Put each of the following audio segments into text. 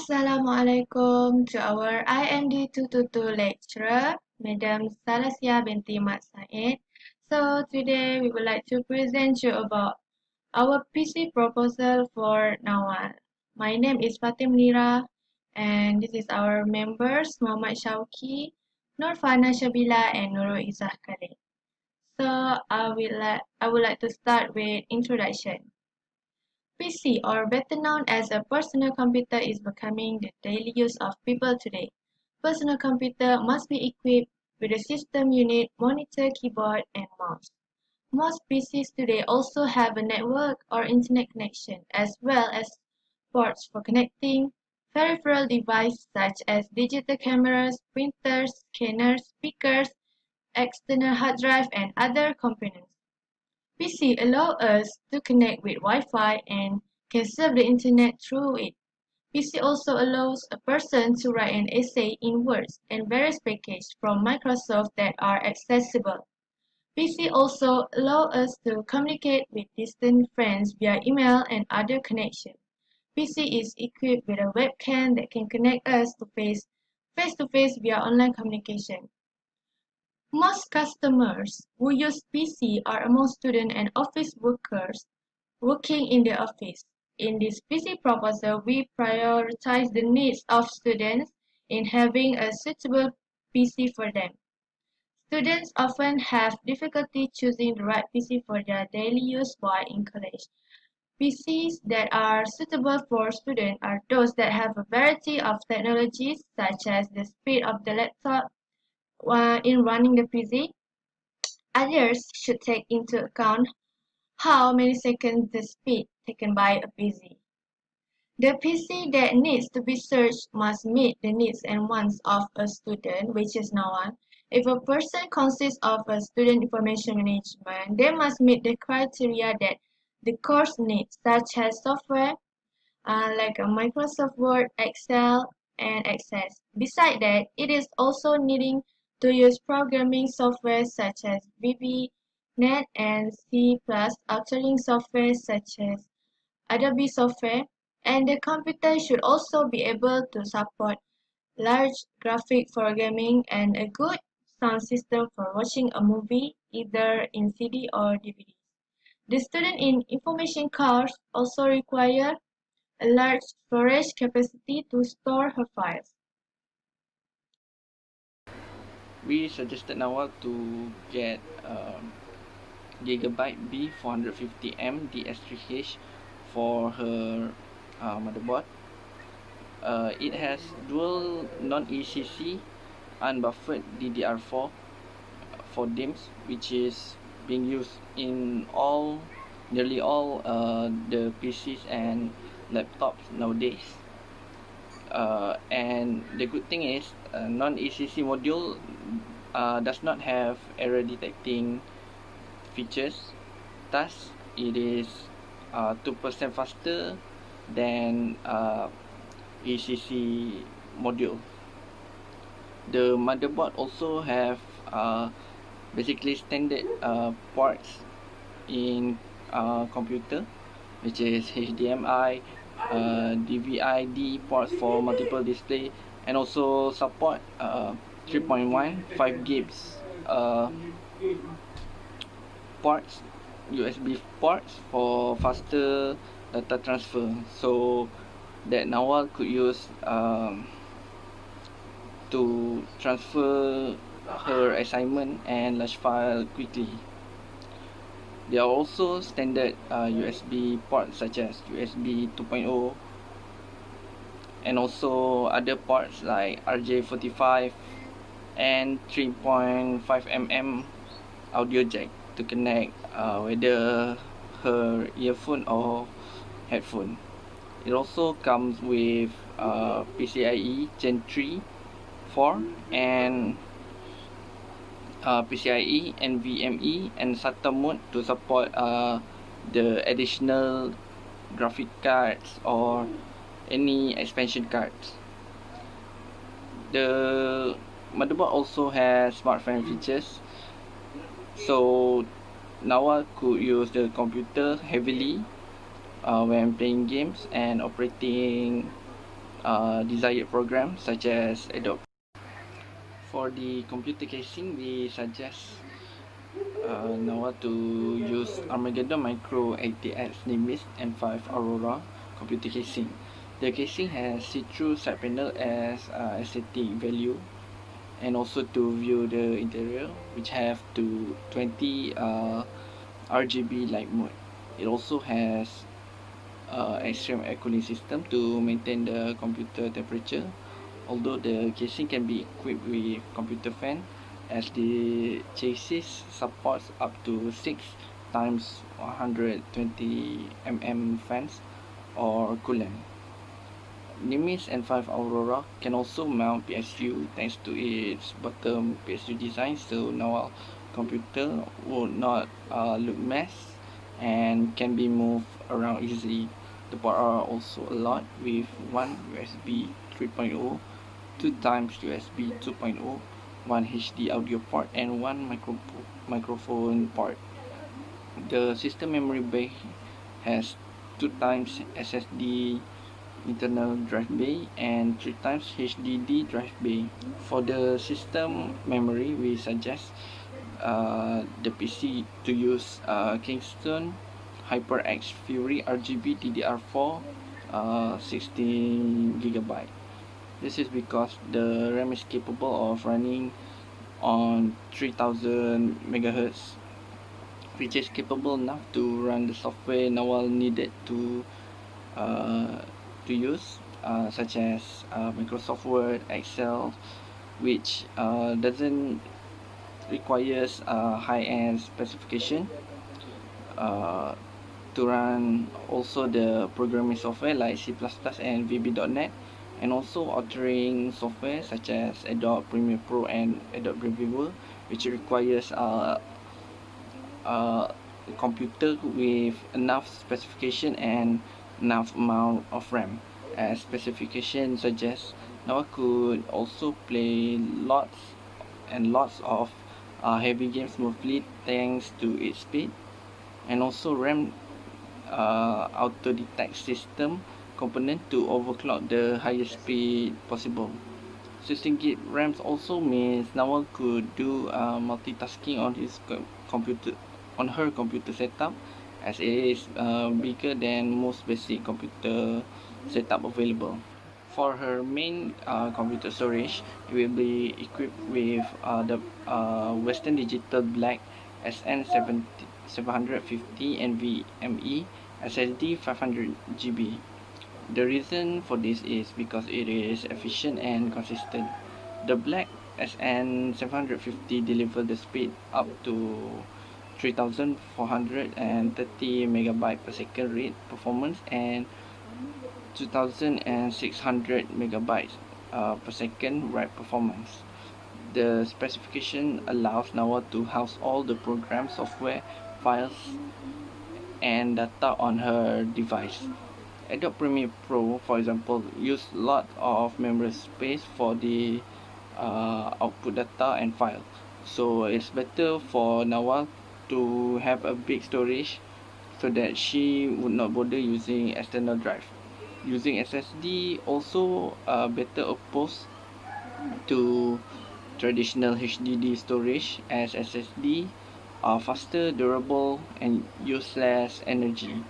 Assalamualaikum to our IMD 222 lecturer, Madam Salasia binti Mat Said. So today we would like to present you about our PC proposal for NAWAL. My name is Fatim Nira and this is our members Muhammad Shauki, Nurfana Shabila and Nurul Izzah Khalid. So I would like to start with introduction. PC, or better known as a personal computer, is becoming the daily use of people today. Personal computer must be equipped with a system unit, monitor, keyboard, and mouse. Most PCs today also have a network or internet connection, as well as ports for connecting peripheral devices such as digital cameras, printers, scanners, speakers, external hard drive, and other components. PC allow us to connect with Wi-Fi and can surf the internet through it. PC also allows a person to write an essay in Word and various packages from Microsoft that are accessible. PC also allow us to communicate with distant friends via email and other connections. PC is equipped with a webcam that can connect us to face-to-face via online communication. Most customers who use PC are among students and office workers working in the office. In this PC proposal, we prioritize the needs of students in having a suitable PC for them. Students often have difficulty choosing the right PC for their daily use while in college. PCs that are suitable for students are those that have a variety of technologies such as the speed of the laptop in running the PC. Others should take into account how many seconds the speed taken by a PC. The PC that needs to be searched must meet the needs and wants of a student, which is NAWAL. If a person consists of a student information management, they must meet the criteria that the course needs, such as software like a Microsoft Word, Excel, and Access. Besides that, it is also needing to use programming software such as VB, Net, and C++, authoring software such as Adobe software, and the computer should also be able to support large graphic programming and a good sound system for watching a movie either in CD or DVD. The student in information course also require a large storage capacity to store her files. We suggested NAWAL to get Gigabyte B450M DS3H for her motherboard. It has dual non-ECC unbuffered DDR4 for DIMMs, which is being used in nearly all the PCs and laptops nowadays. And the good thing is non-ECC module does not have error detecting features. Thus, it is 2% faster than ECC module. The motherboard also have basically standard ports in computer, which is HDMI, DVI-D ports for multiple display, and also support 3.1 5 gigs ports, USB ports for faster data transfer, so that NAWAL could use to transfer her assignment and large file quickly. There are also standard USB ports such as USB 2.0 and also other ports like RJ45 and 3.5mm audio jack to connect whether her earphone or headphone. It also comes with PCIe Gen 3, 4 and PCIe, NVMe and SATA mode to support the additional graphic cards or any expansion cards. The motherboard also has smartphone features, so NAWAL could use the computer heavily when playing games and operating desired programs such as Adobe. For the computer casing, we suggest NAWAL to use Armageddon Micro 80X Nimbus M5 Aurora computer casing. The casing has see-through side panel as aesthetic value, and also to view the interior, which have to 20 RGB light mode. It also has extreme air cooling system to maintain the computer temperature. Although the casing can be equipped with computer fan, as the chassis supports up to 6 times 120 fans or coolant. Nimbus N5 Aurora can also mount PSU thanks to its bottom PSU design, so now computer would not look mess and can be moved around easily. The port are also a lot with one USB 3.0, 2 times USB 2.0, one HD audio port, and one microphone port. The system memory bay has 2 times SSD internal drive bay and 3 times HDD drive bay. For the system memory, we suggest the PC to use Kingston HyperX Fury RGB DDR4 16GB. This is because the RAM is capable of running on 3000 MHz, which is capable enough to run the software NAWAL needed to use, such as Microsoft Word, Excel, which doesn't requires high-end specification uh, to run also the programming software like C++ and VB.NET, and also authoring software such as Adobe Premiere Pro and Adobe Reviver, which requires a computer with enough specification and enough amount of RAM. As specification suggests, NAWAL could also play lots and lots of heavy games smoothly thanks to its speed, and also RAM auto detect system component to overclock the highest speed possible. 16GB RAM also means NAWAL could do multitasking on his computer, on her computer setup, as it is bigger than most basic computer setup available. For her main computer storage, it will be equipped with the Western Digital Black SN750 NVMe SSD 500GB. The reason for this is because it is efficient and consistent. The Black SN750 delivers the speed up to 3430 MB per second read performance and 2600 MB per second write performance. The specification allows NAWAL to house all the program, software, files, and data on her device. Adobe Premiere Pro, for example, use a lot of memory space for the output data and file. So it's better for NAWAL to have a big storage so that she would not bother using external drive. Using SSD also better opposed to traditional HDD storage, as SSD are faster, durable, and use less energy.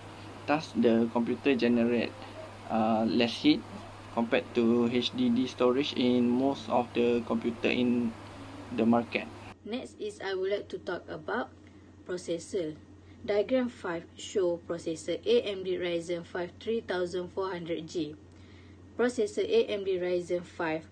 Thus, the computer generate less heat compared to HDD storage in most of the computer in the market. Next is I would like to talk about processor. Diagram 5 show processor AMD Ryzen 5 3400G. Processor AMD Ryzen 5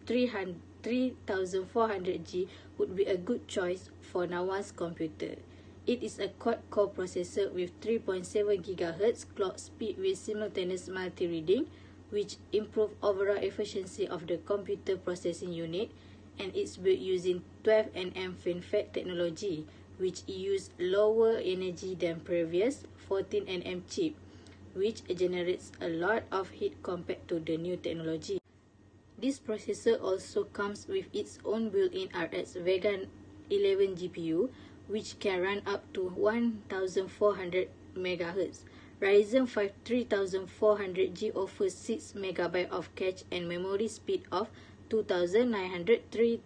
3400G would be a good choice for NAWAL's computer. It is a quad-core processor with 3.7 GHz clock speed with simultaneous multi-reading, which improve overall efficiency of the computer processing unit, and it's built using 12nm FinFET technology, which use lower energy than previous 14nm chip, which generates a lot of heat compared to the new technology. This processor also comes with its own built-in RX Vega 11 GPU, which can run up to 1400 MHz, Ryzen 5 3400G offers 6 MB of cache and memory speed of 2933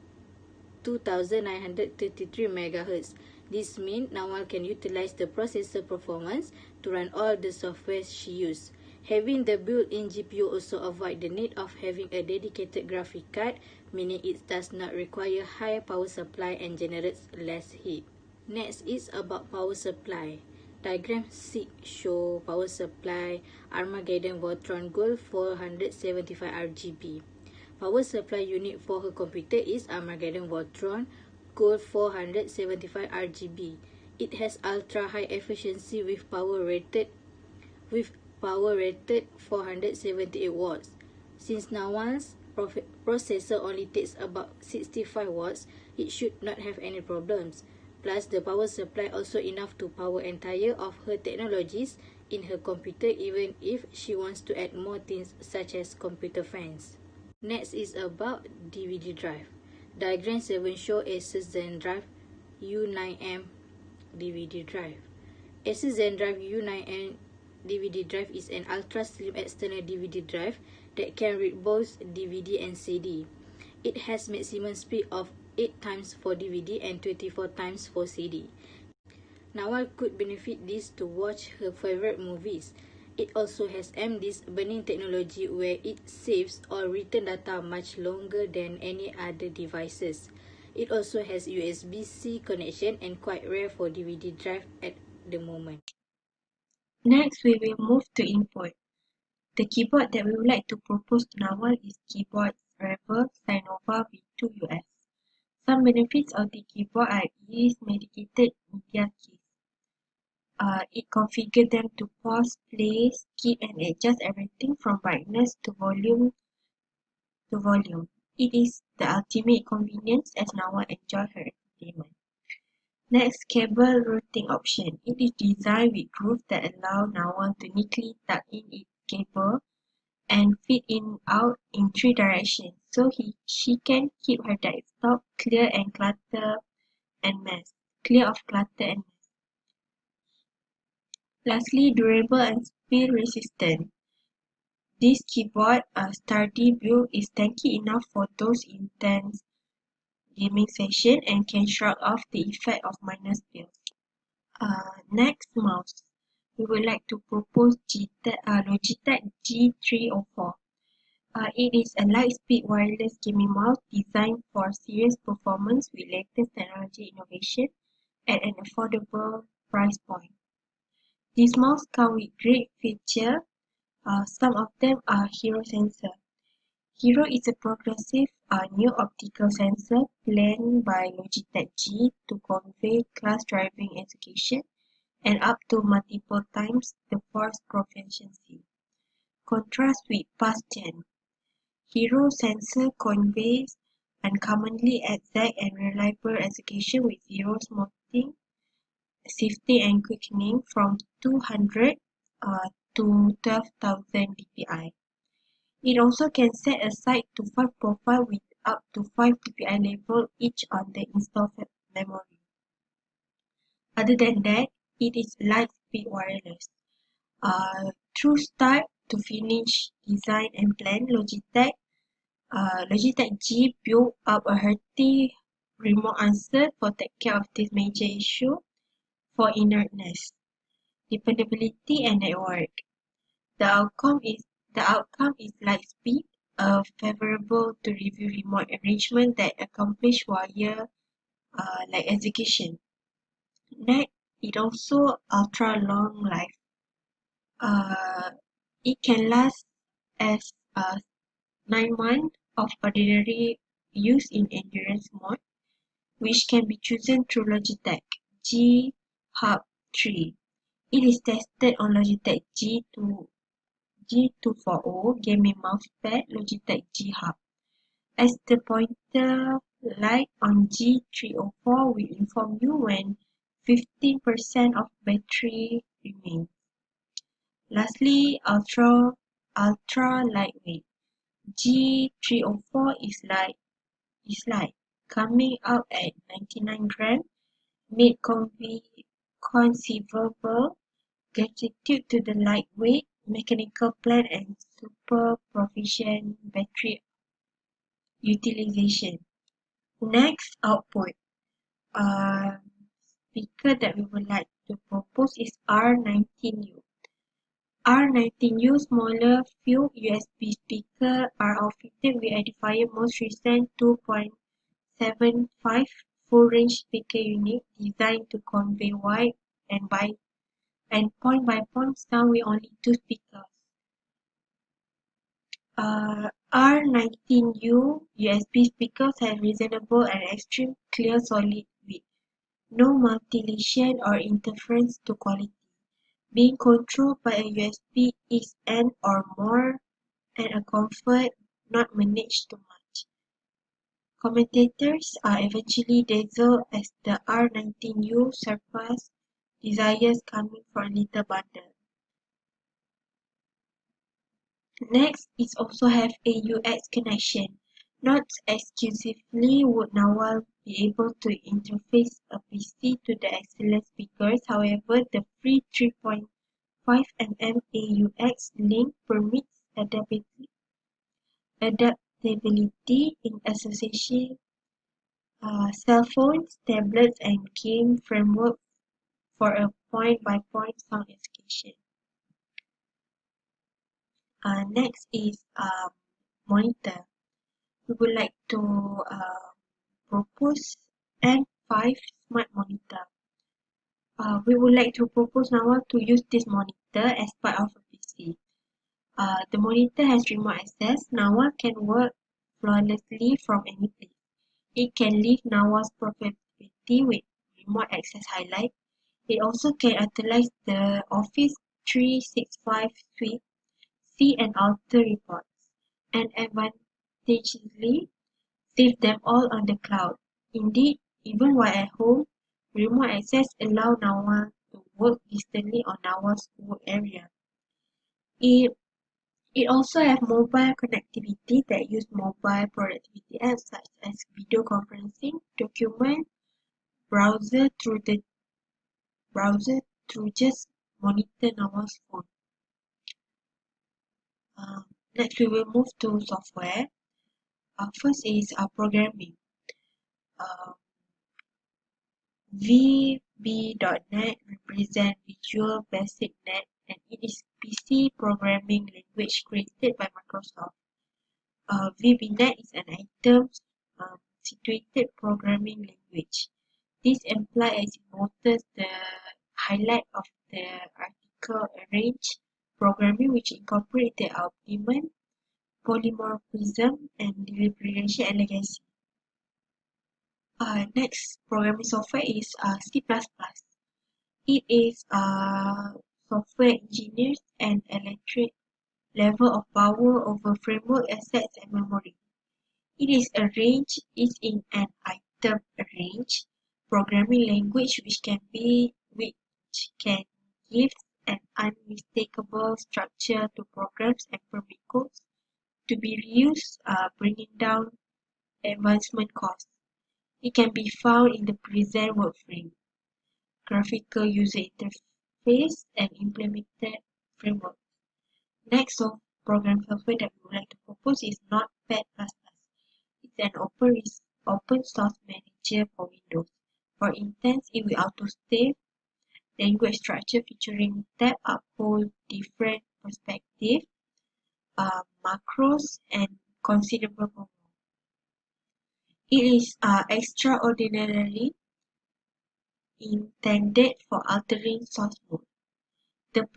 MHz. This means NAWAL can utilize the processor performance to run all the software she uses. Having the built-in GPU also avoids the need of having a dedicated graphic card, meaning it does not require high power supply and generates less heat. Next is about power supply. Diagram 6 show power supply Armageddon Voltron Gold 475 RGB. Power supply unit for her computer is Armageddon Voltron Gold 475 RGB. It has ultra high efficiency with power rated 478 watts. Since NAWAL's processor only takes about 65 watts, it should not have any problems. Plus, the power supply also enough to power entire of her technologies in her computer even if she wants to add more things such as computer fans. Next is about DVD drive. Diagram 7 shows Asus ZenDrive U9M DVD drive. Asus ZenDrive U9M DVD drive is an ultra slim external DVD drive that can read both DVD and CD. It has maximum speed of 8 times for DVD and 24 times for CD. NAWAL could benefit this to watch her favorite movies. It also has MDisk burning technology where it saves or return data much longer than any other devices. It also has USB-C connection and quite rare for DVD drive at the moment. Next, we will move to input. The keyboard that we would like to propose to NAWAL is keyboard Rebel Cynova V2US. Some benefits of the keyboard are ease medicated media keys. It configures them to pause, play, skip, and adjust everything from brightness to volume. It is the ultimate convenience as NAWAL enjoys her entertainment. Next, cable routing option. It is designed with grooves that allow NAWAL to neatly tuck in its cable and feed in out in 3 directions, so she can keep her desktop clear of clutter and mess. Lastly, durable and spill resistant. This keyboard, sturdy build, is tanky enough for those intense gaming session and can shrug off the effect of minor spills. Next, mouse. We would like to propose Logitech G304. It is a light-speed wireless gaming mouse designed for serious performance with latest technology innovation at an affordable price point. This mouse comes with great features. Some of them are Hero sensor. Hero is a progressive new optical sensor planned by Logitech G to convey class driving education and up to multiple times the force proficiency. Contrast with past gen. Hero sensor conveys uncommonly exact and reliable execution with zero smoothing, sifting and quickening from 200 to 12,000 dpi. It also can set aside to 5 profiles with up to 5 dpi level each on the installed memory. Other than that, it is light-speed wireless. Through start to finish design and plan, Logitech G built up a hearty remote answer for take care of this major issue for inertness, dependability, and network. The outcome is light speed, favorable to review remote arrangement that accomplish via execution. Next, it also ultra long life. It can last as 9 months of ordinary use in endurance mode, which can be chosen through Logitech G Hub 3. It is tested on Logitech G240 gaming mousepad Logitech G Hub. As the pointer light on G304 will inform you when 15% of battery remains. Lastly, ultra lightweight. G304 is light, coming out at 99 grams, made conceivable gratitude to the lightweight mechanical plant and super proficient battery utilization. Next, output. Uh, Speaker that we would like to propose is R19U. R19U smaller few USB speaker are outfitted with Edifier most recent 2.75 full range speaker unit designed to convey wide and point by point sound with only two speakers. R19U USB speakers have reasonable and extreme clear solid width, no multilation or interference to quality, being controlled by a USB is N or more, and a comfort not managed too much. Commentators are eventually dazzled as the R19U surpass desires coming for a little bundle. Next is also have AUX connection. Not exclusively would NAWAL be able to interface a PC to the excellent speakers, however, the free 3.5mm AUX link permits adaptability in association cell phones, tablets, and game framework for a point-by-point sound execution. Next is monitor. We would like to propose M5 smart monitor. We would like to propose now to use this monitor as part of a PC. The monitor has remote access. NAWAL can work flawlessly from any place. It can leave NAWAL's profitability with remote access highlight. It also can utilize the Office 365 suite, see and alter reports, and advantageously save them all on the cloud. Indeed, even while at home, remote access allows NAWAL to work distantly on NAWAL's work area. It It also has mobile connectivity that use mobile productivity apps such as video conferencing, document browser through just monitor NAWAL's phone. Next, we will move to software. First is programming. VB.NET represents Visual Basic Net, and it is PC programming language created by Microsoft. VBNet is an item situated programming language. This implies as it notice the highlight of the article arrange programming which incorporate the argument, polymorphism, and deliberation elegance. Next programming software is C++. It is software engineers and electric level of power over framework assets and memory. It is in an item arrange programming language which can give an unmistakable structure to programs and permit codes to be reused, bringing down advancement costs. It can be found in the present workframe, graphical user interface, and implemented framework. Next program software that we would like to propose is Notepad++. It's an open source manager for Windows. For instance, it will auto-save language structure featuring tab uphold different perspective, macros, and considerable more. It is extraordinarily intended for altering source code. The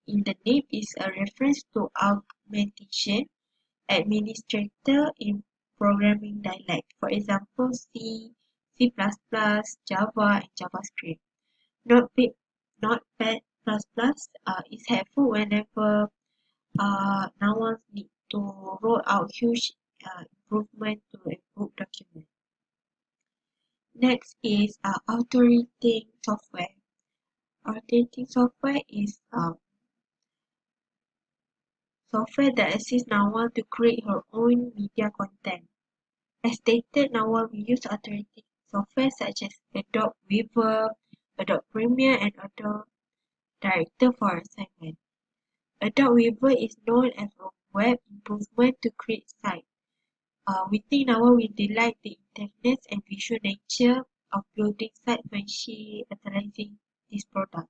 in the name is a reference to augmentation administrator in programming dialect. For example, C, C++, Java, and JavaScript. Notepad++ is helpful whenever NAWAL need to roll out huge improvement to a book document. Next is auto-rating software. Auto-rating software is software that assists NAWAL to create her own media content. As stated, NAWAL will use auto-rating software such as Adobe Weaver, Adobe Premiere, and Adobe Director for assignment. Adobe Weaver is known as a web improvement to create sites. We think NAWAL will delight the intuitiveness and visual nature of building sites when she utilizing this product.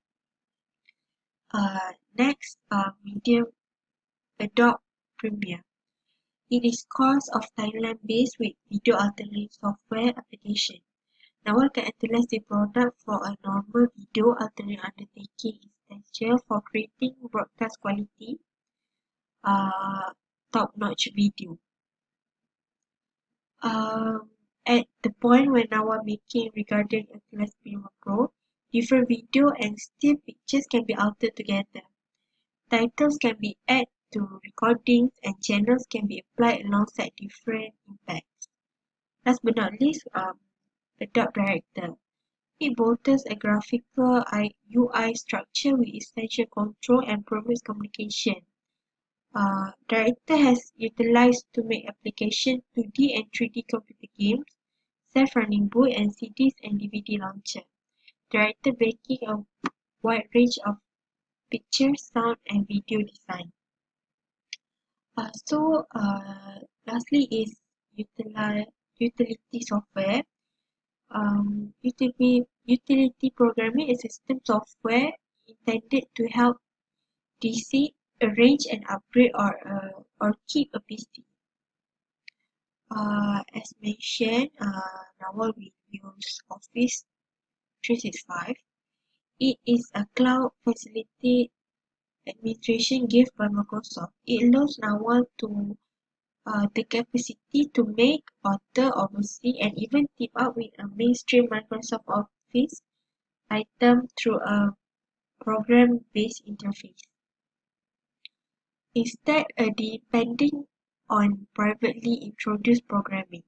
Next, medium Adobe Premiere. It is course of Thailand-based with video altering software application. NAWAL can utilize the product for a normal video altering undertaking essential for creating broadcast quality, top-notch video. At the point when NAWAL making regarding Oculus Premiere Pro, different video and still pictures can be altered together. Titles can be added to recordings and channels can be applied alongside different impacts. Last but not least, Adobe Director. It bolsters a graphical UI structure with essential control and promotes communication. Director has utilized to make application 2D and 3D computer games, self-running boot and CDs and DVD launcher. Director backing a wide range of picture, sound and video design. Lastly is utility software. Utility programming is a system software intended to help DC arrange and upgrade or keep a PC. As mentioned, NAWAL will use Office 365. It is a cloud facility administration given by Microsoft. It allows NAWAL to the capacity to make, author, oversee, and even team up with a mainstream Microsoft Office item through a program-based interface. Instead, depending on privately introduced programming.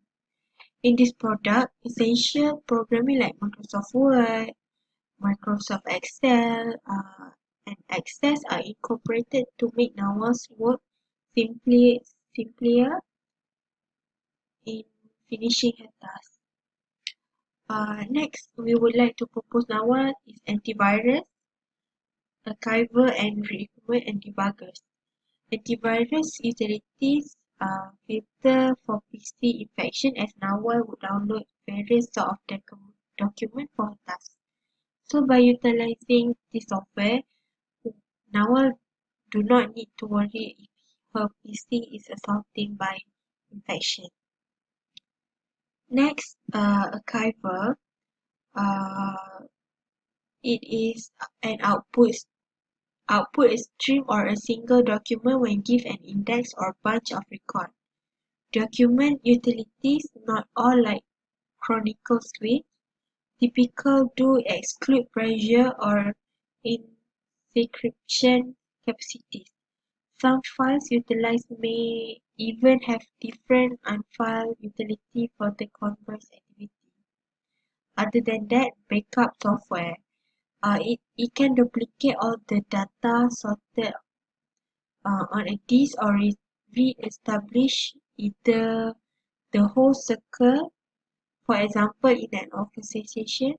In this product, essential programming like Microsoft Word, Microsoft Excel, and Access are incorporated to make NAWAL's work simpler in finishing her task. Next, we would like to propose NAWAL is antivirus, archiver, and requirement and debuggers. Antivirus utilities filter for PC infection as NAWAL would download various sort of document for her task. So by utilizing this software, NAWAL do not need to worry if her PC is assaulted by infection. Next, archiver. It is an output stream or a single document when give an index or bunch of record. Document utilities, not all like Chronicle Suite, typical do exclude pressure or encryption capacities. Some files utilized may even have different unfiled utility for the converse activity. Other than that, backup software. It can duplicate all the data sorted on a disk or re-establish either the whole circle, for example, in an organization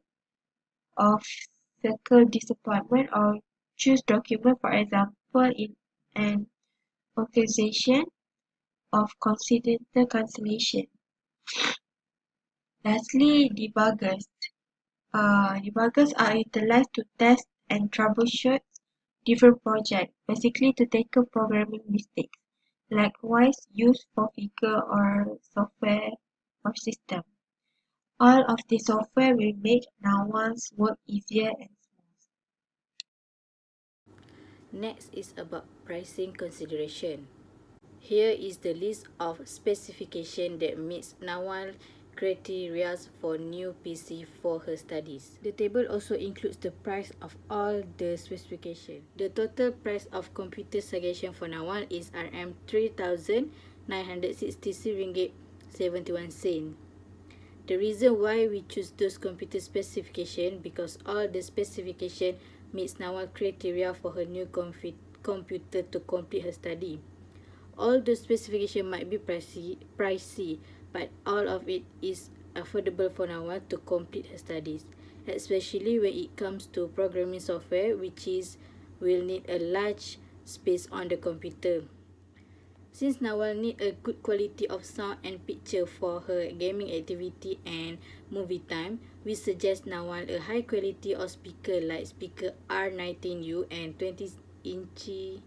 of circle disappointment, or choose document, for example, in an organization of coincidental cancellation. Lastly, debuggers. Debuggers are utilized to test and troubleshoot different projects, basically to tackle programming mistakes. Likewise, used for figure or software or system. All of the software will make NAWAL's work easier and smooth. Next is about pricing consideration. Here is the list of specifications that meets NAWAL criteria for new PC for her studies. The table also includes the price of all the specifications. The total price of computer suggestion for NAWAL is RM3,963.71. The reason why we choose those computer specifications because all the specification meets NAWAL criteria for her new computer to complete her study. All the specification might be pricey, but all of it is affordable for NAWAL to complete her studies. especially when it comes to programming software, which is will need a large space on the computer. Since Nawal need a good quality of sound and picture for her gaming activity and movie time, we suggest Nawal a high quality of speaker like speaker R19U and 20-inch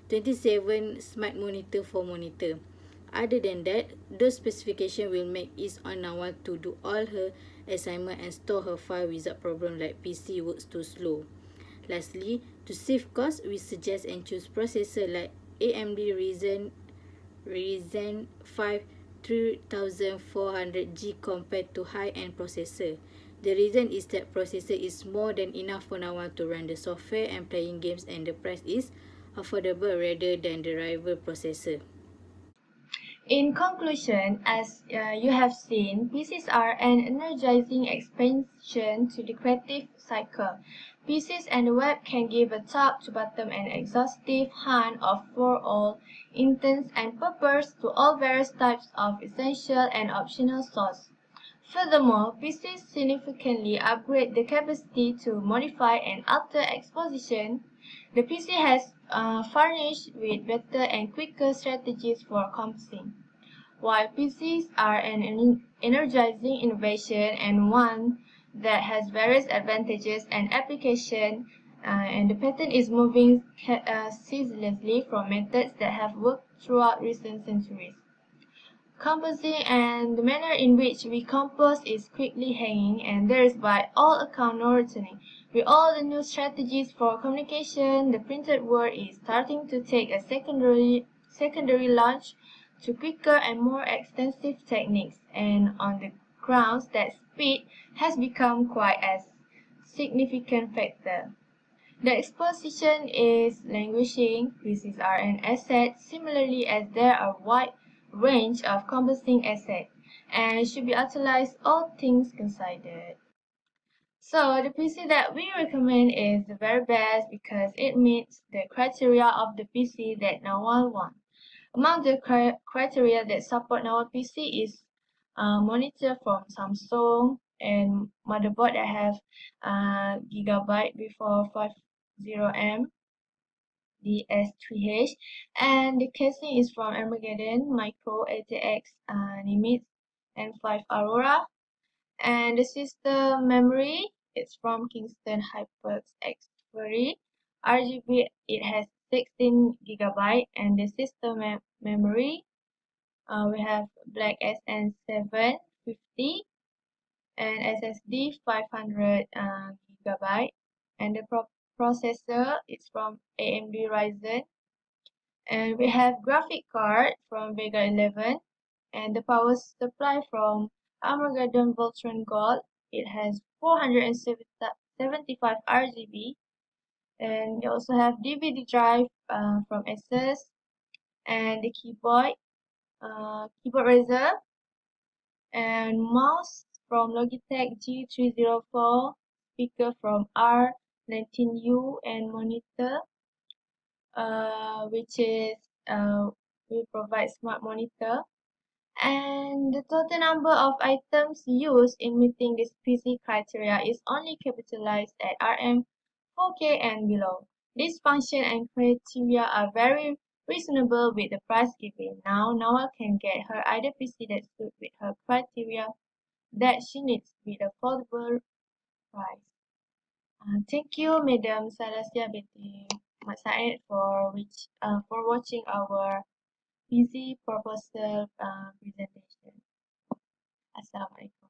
27 smart monitor for monitor. Other than that, those specifications will make it on Nawal to do all her assignment and store her file without problem like PC works too slow. Lastly, to save cost, we suggest and choose processor like AMD Ryzen 5 3400G compared to high-end processor. The reason is that processor is more than enough for Nawal to run the software and playing games, and the price is affordable rather than the rival processor. In conclusion, as you have seen, PCs are an energizing expansion to the creative cycle. PCs and the web can give a top to bottom and exhaustive hunt of for all intents and purposes to all various types of essential and optional source. Furthermore, PCs significantly upgrade the capacity to modify and alter exposition. The PC has furnished with better and quicker strategies for composing. While PCs are an energizing innovation and one that has various advantages and application, and the pattern is moving ceaselessly from methods that have worked throughout recent centuries. Composing and the manner in which we compose is quickly hanging, and there is by all account no returning. With all the new strategies for communication, the printed word is starting to take a secondary launch to quicker and more extensive techniques, and on the grounds that speed has become quite a significant factor. The exposition is languishing. Pieces are an asset, similarly as there are a wide range of composing assets, and should be utilized all things considered. So the PC that we recommend is the very best because it meets the criteria of the PC that Nawal wants. Among the criteria that support Nawal PC is monitor from Samsung and motherboard that have gigabyte before 50M DS3H, and the casing is from Armageddon Micro ATX Nimitz and 5 and the system memory it's from Kingston HyperX X3 RGB. It has 16 gigabyte, and the system memory we have Black SN750 and SSD 500 gigabyte, and the processor is from AMD Ryzen, and we have graphic card from Vega 11, and the power supply from Armageddon Voltron Gold. It has 475 RGB, and we also have DVD drive from Asus, and the keyboard Razer, and mouse from Logitech G304, speaker from R19U, and monitor, which is we provide smart monitor. And the total number of items used in meeting this PC criteria is only capitalized at RM 4K and below. This function and criteria are very reasonable with the price given. Now, Nawal can get her either PC that suits with her criteria that she needs with affordable price. Thank you, Madam Salasia binti Mat Said, for watching our busy proposal presentation. Assalamualaikum.